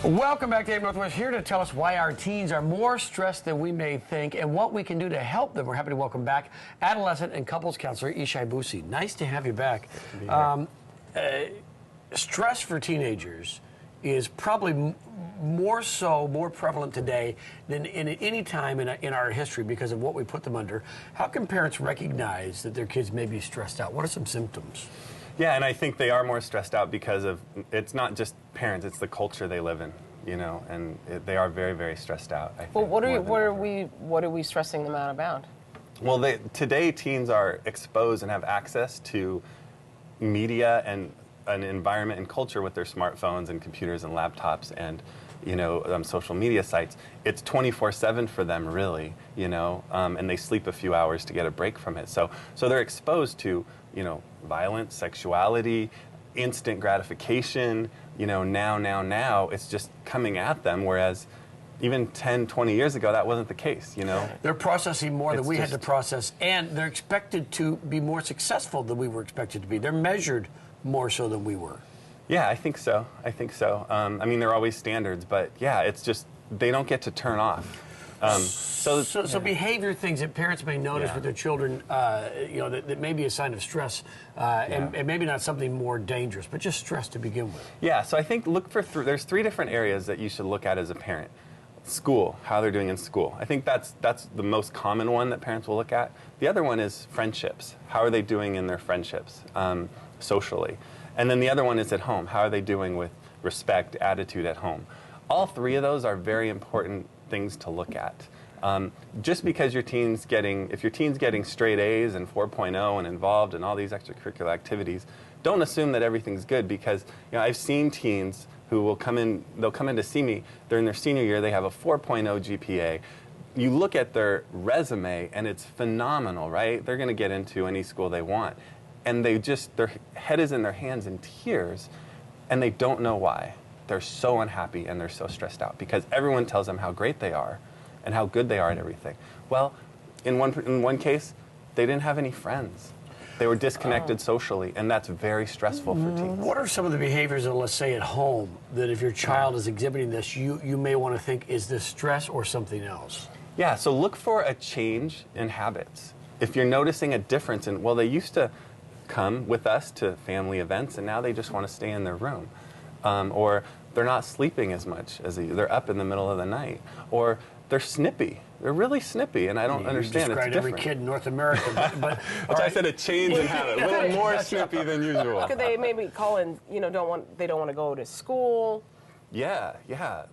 Welcome back to AM Northwest, here to tell us why our teens are more stressed than we may think and what we can do to help them. We're happy to welcome back adolescent and couples counselor Yishai Busi. Nice to have you back. Stress for teenagers is probably more prevalent today than in any time in our history because of what we put them under. How can parents recognize that their kids may be stressed out? What are some symptoms? Yeah, and I think they are more stressed out because of, it's not just parents, it's the culture they live in, you know, and they are very, very stressed out, I think. Well, what are we stressing them out about? Well, today teens are exposed and have access to media and an environment and culture with their smartphones and computers and laptops and, you know, social media sites. It's 24/7 for them, really, you know, and they sleep a few hours to get a break from it. So they're exposed to, you know, violence, sexuality, instant gratification, you know, now, it's just coming at them, whereas even 10, 20 years ago, that wasn't the case, you know? They're processing more than we had to process, and they're expected to be more successful than we were expected to be. They're measured more so than we were. Yeah, I think so. I mean, there are always standards, but yeah, it's just, they don't get to turn off. So behavior things that parents may notice with their children, you know, that may be a sign of stress, and maybe not something more dangerous, but just stress to begin with. Yeah, so I think there's three different areas that you should look at as a parent. School, how they're doing in school. I think that's the most common one that parents will look at. The other one is friendships. How are they doing in their friendships, socially? And then the other one is at home. How are they doing with respect, attitude at home? All three of those are very important things to look at. Just because if your teen's getting straight A's and 4.0 and involved in all these extracurricular activities, don't assume that everything's good, because, you know, I've seen teens who they'll come in to see me, they're in their senior year, they have a 4.0 GPA. You look at their resume and it's phenomenal, right? They're gonna get into any school they want. And their head is in their hands in tears, and they don't know why. They're so unhappy and they're so stressed out because everyone tells them how great they are and how good they are at everything. Well, in one case, they didn't have any friends. They were disconnected socially, and that's very stressful for teens. What are some of the behaviors, let's say at home, that if your child is exhibiting this, you may want to think, is this stress or something else? Yeah, so look for a change in habits. If you're noticing a difference in, well, they used to come with us to family events, and now they just want to stay in their room. Or they're not sleeping as much as they're up in the middle of the night. Or they're snippy. They're really snippy, and I don't understand. It's different. Every kid in North America, but I said a change in habit, a little more snippy than usual. Could they maybe call in? You know, they don't want to go to school. Yeah,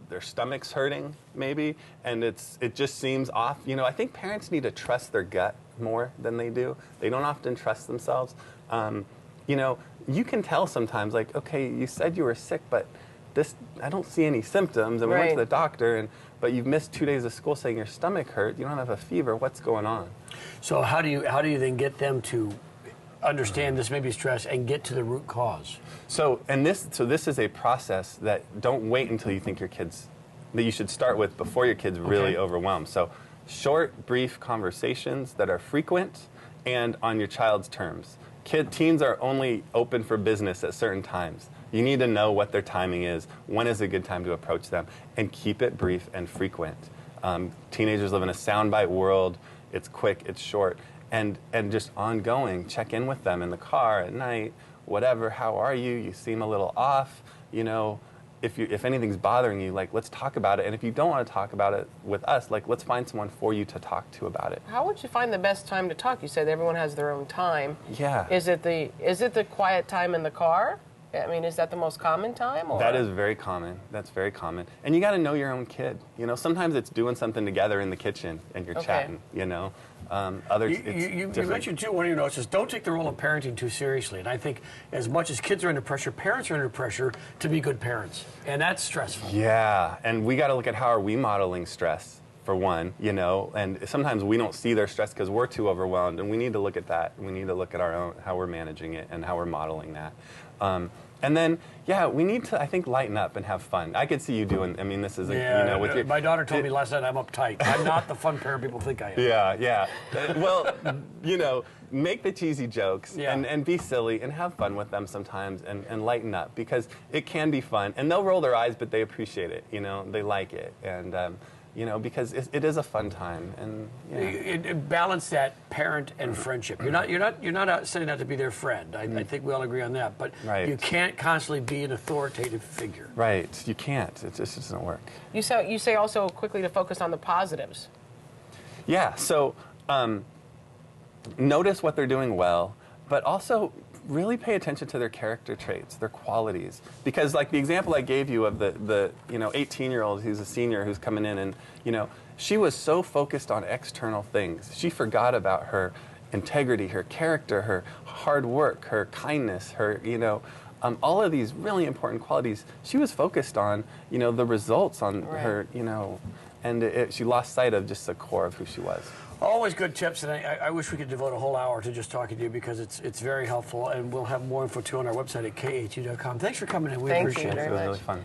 their stomach's hurting maybe, and it just seems off. You know, I think parents need to trust their gut more than they do. They don't often trust themselves. You know, you can tell sometimes, like, okay, you said you were sick, but I don't see any symptoms, and we went to the doctor, but you've missed 2 days of school saying your stomach hurt, you don't have a fever, what's going on? So how do you then get them to understand this may be stress and get to the root cause? So this is a process that don't wait until you think that you should start with before your kid's really overwhelmed. So short, brief conversations that are frequent and on your child's terms. Teens are only open for business at certain times. You need to know what their timing is, when is a good time to approach them, and keep it brief and frequent. Teenagers live in a soundbite world. It's quick, it's short, and just ongoing. Check in with them in the car, at night, whatever. How are you? You seem a little off. You know, if anything's bothering you, like, let's talk about it. And if you don't want to talk about it with us, like, let's find someone for you to talk to about it. How would you find the best time to talk? You said everyone has their own time. Yeah. Is it the quiet time in the car? I mean, is that the most common time? Or? That is very common. That's very common. And you got to know your own kid. You know, sometimes it's doing something together in the kitchen and you're chatting, you know. Others, you mentioned, too, one of your notes is don't take the role of parenting too seriously. And I think as much as kids are under pressure, parents are under pressure to be good parents. And that's stressful. Yeah, and we got to look at how are we modeling stress, for one, you know. And sometimes we don't see their stress because we're too overwhelmed. And we need to look at that. We need to look at our own, how we're managing it and how we're modeling that. And then, yeah, we need to, I think, lighten up and have fun. I could see you doing, I mean, this is, Yeah, with your... my daughter told me last night I'm uptight. I'm not the fun parent people think I am. Yeah. Well, make the cheesy jokes Yeah. and be silly and have fun with them sometimes and lighten up, because it can be fun. And they'll roll their eyes, but they appreciate it. They like it. And, because it is a fun time. And Balance that parent and friendship. You're not out setting out to be their friend. I think we all agree on that. But Right. you can't constantly be an authoritative figure. Right. You can't. It just doesn't work. You say also quickly to focus on the positives. Yeah, so notice what they're doing well, but also really pay attention to their character traits, their qualities. Because like the example I gave you of the 18-year-old who's a senior who's coming in and, she was so focused on external things. She forgot about her integrity, her character, her hard work, her kindness, her, all of these really important qualities. She was focused on, the results on her, and she lost sight of just the core of who she was. Always good tips, and I wish we could devote a whole hour to just talking to you because it's very helpful, and we'll have more info too on our website at KHU.com. Thanks for coming in. We Thank you appreciate it. very It was much. really fun.